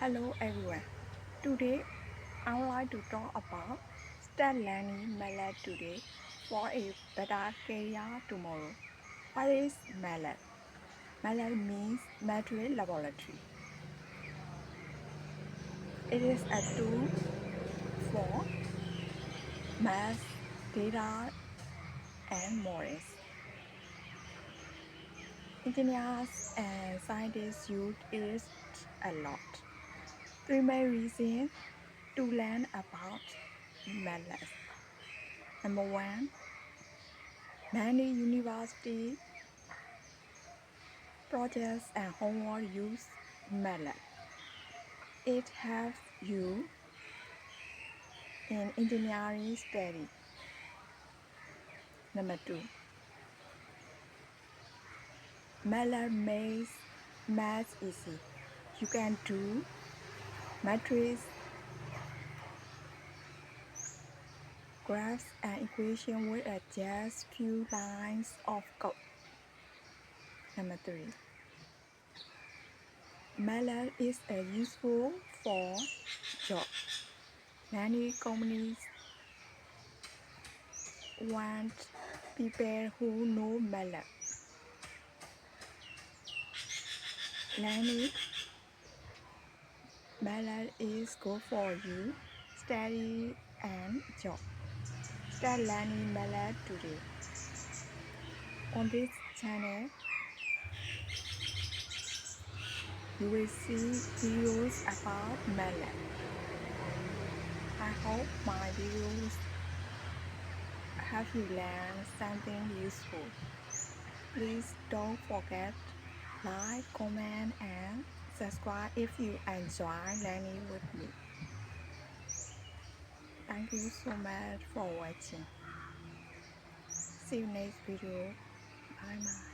Hello everyone. Today I would like to talk about start learning MATLAB today for a better career tomorrow. What is MATLAB? MATLAB means Matrix Laboratory. It is a tool for math, data, and models. Engineers and scientists use it a lot. Three main reasons to learn about MATLAB. Number one, many university projects and homework use MATLAB. It helps you in engineering study. Number two, MATLAB makes math easy. You can do matrix, graphs, and equations with just few lines of code. Number three, MATLAB is useful for job. Many companies want people who know MATLAB. Learning MATLAB is good for you, study and job. Start learning MATLAB today. On this channel, you will see videos about MATLAB. I hope my videos help you learn something useful. Please don't forget like, comment and subscribe if you enjoy learning with me. Thank you so much for watching. See you next video. Bye bye.